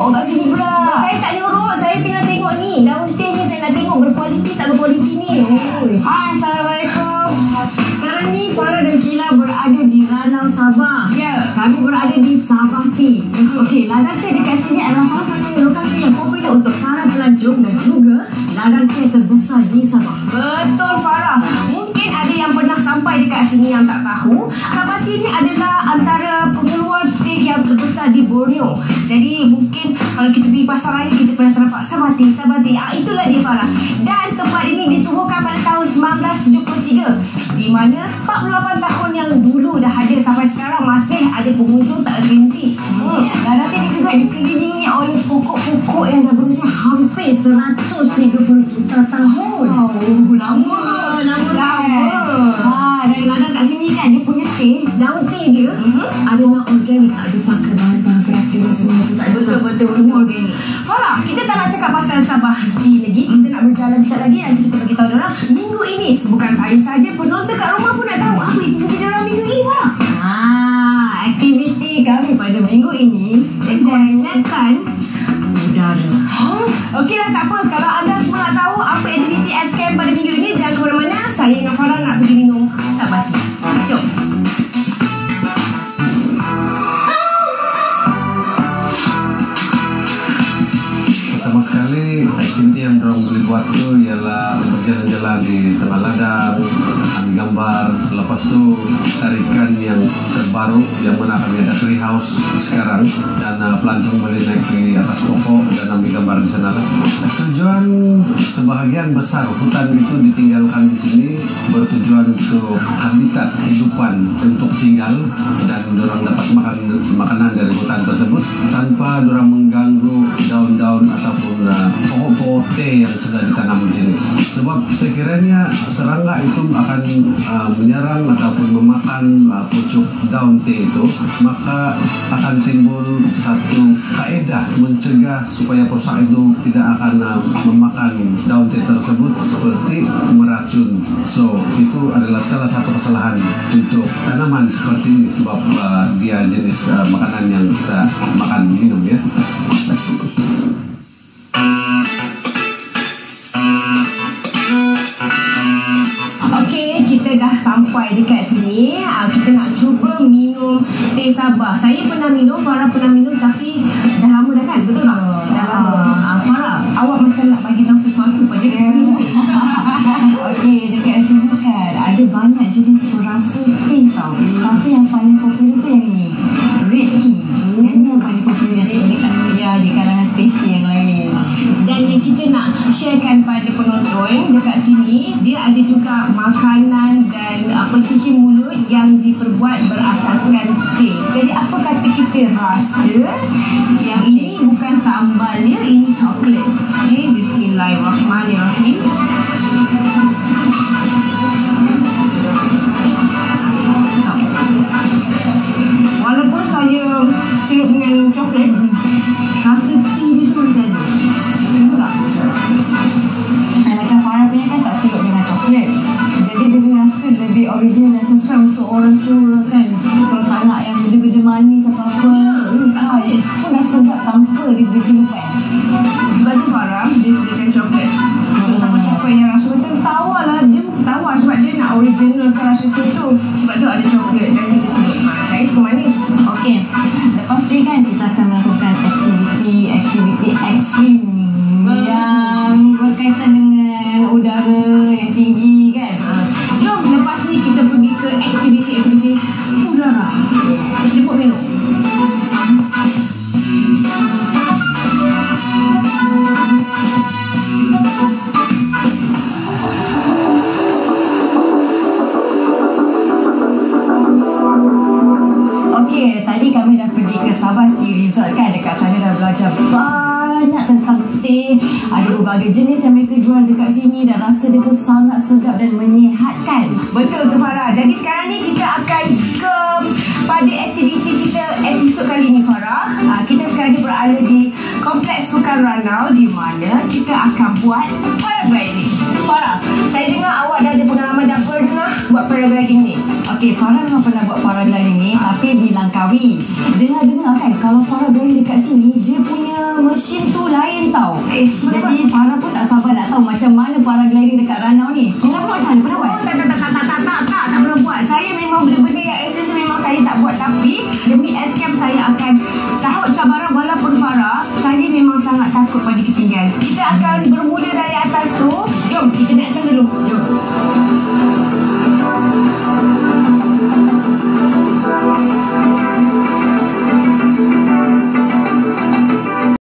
nyuruk kat sini pula. Saya tak nyuruk, saya tengah tengok ni. Daun teh ni saya nak tengok berkualiti tak berkualiti ni. Hai, Assalamualaikum. Sekarang ni Farah dan Kila berada di Ranau Sabah. Ya. Kami berada di Sabah Tea. Okey, ladang teh dekat sini adalah salah satu lokasi yang popular untuk para pelancong dan juga ladang teh terbesar di Sabah. Betul Farah. Mungkin ada yang pernah sampai dekat sini yang tak tahu. Sabah Tea ni adalah antara pengeluar teh yang terbesar di Borneo. Jadi mungkin kalau kita pergi pasar raya kita pernah nampak Sabah Tea, Sabah Tea. Itulah dia Farah. Dan tempat ini ditubuhkan pada tahun 1973 di mana 48 tahun yang dulu dah ada sampai sekarang masih ada pengunjung tak berhenti. Ladang teh ni juga dikelilingi oleh pokok-pokok yang dah berusia hampir 130 juta tahun. Lama. Dan ladang kat sini kan dia punya teh, daun teh dia adalah organik, tak ada pakai bahan-bahan keras juga semua tu, tak ada. Betul. Semua organik. Farah, kita tak nak cakap pasal Sabah Tea lagi. Kita nak berjalan sekejap lagi. Nanti kita bagi tahu diorang minggu ini. Bukan saya saja, penonton kat rumah pun nak tahu apa aktiviti diorang minggu ini Farah. Aktiviti kami pada minggu ini konsepkan udara. Okeylah, tak apa. Kalau anda semua nak tahu apa aktiviti SKM pada minggu ini, jangan ke mana-mana. Saya dengan Farah nak pergi minum Sabah Tea. Jom. Pertama sekali, aktiviti yang dorang boleh buat tu ialah berjalan-jalan di tengah ladang, ambil gambar. Lepas tu tarikan yang terbaru yang mana kami ada tree house sekarang, dan pelancong boleh naik ke atas pokok dan ambil gambar di sana. Tujuan sebahagian besar hutan itu ditinggalkan di sini bertujuan untuk habitat kehidupan untuk tinggal, dan dorang dapat makan makanan dari hutan tersebut tanpa dorang mengganggu daun-daun ataupun pokok-pokok teh yang sudah ditanam di sini. Sebab sekiranya serangga itu akan menyerang ataupun memakan pucuk daun teh itu, maka akan timbul satu kaedah mencegah supaya perusak itu tidak akan memakan daun teh tersebut seperti meracun. So itu adalah salah satu kesalahan untuk tanaman seperti ini, sebab dia jenis makanan yang kita makan minum ya. Kita dah sampai dekat sini. Kita nak cuba minum teh Sabah. Saya pernah minum, Farah pernah minum, tapi dah lama dah kan? Betul tak? Dah lama. Farah, awak macam nak bagi tahu sesuatu pada kita. Okey, dekat sini kan ada banyak jenis rasa teh tau. Tapi yang paling popular tu yang ni, red tea. Yang ni yang paling popular di kalangan teh yang lain. Dan yang kita nak sharekan pada penonton dekat sini, dia ada juga makanan dan pencuci mulut yang diperbuat berasaskan teh. Jadi apa kata kita rasa yang ini bukan sambal ya, ini coklat. Okay, bismillahirrahmanirrahim. Walaupun saya celup dengan coklat, rasa tea dia tu masih ada. Betul tak? Macam Farah punya kan tak celup dengan coklat, jadi dia punya rasa lebih original dan sesuai untuk orang tua kan. Kalau tak nak yang benda-benda manis atau apa, pun dah sedap tanpa dia berjumpa. Sebab tu Farah dia sediakan coklat. Terutama siapa yang rasa betul tawar lah. Dia tawar sebab dia nak originalkan rasa tu. Sebab tu ada coklat dan kita celup. Saya suka manis. Okey, lepas ni kan kita akan melakukan aktiviti ekstrim yang berkaitan dengan udara yang tinggi kan. Jom lepas ni kita pergi ke aktiviti udara. Jemput minum. Okey, tadi kami dah pergi ke Sabah Tea Resort kan. Dekat sana dah belajar banyak tentang teh. Ada berbagai jenis yang mereka jual dekat sini dan rasa dia pun sangat sedap dan menyihatkan. Betul tu Farah. Jadi sekarang ni kita akan ke pada aktiviti kita episod kali ini Farah, kita sekarang ni berada di Kompleks Sukan Ranau di mana kita akan buat paragliding. Farah, saya dengar awak dah ada pengalaman, dah pernah buat paragliding ni. Okey, Farah memang pernah buat paragliding ni, tapi di Langkawi. Dengar-dengar kan, kalau paragliding dekat sini, dia punya mesin tu lain tau. Jadi Farah pun tak sabar nak tahu macam mana paragliding dekat Ranau ni. Kenapa macam mana? Pernah buat? Tak pernah buat. Saya memang benda-benda yang ekstrim tu memang saya tak buat. Tapi demi SCAM saya akan sahut cabaran walaupun Farah, saya memang sangat takut pada ketinggian. Kita akan bermula dari atas tu. Jom, kita naikkan dulu. Jom.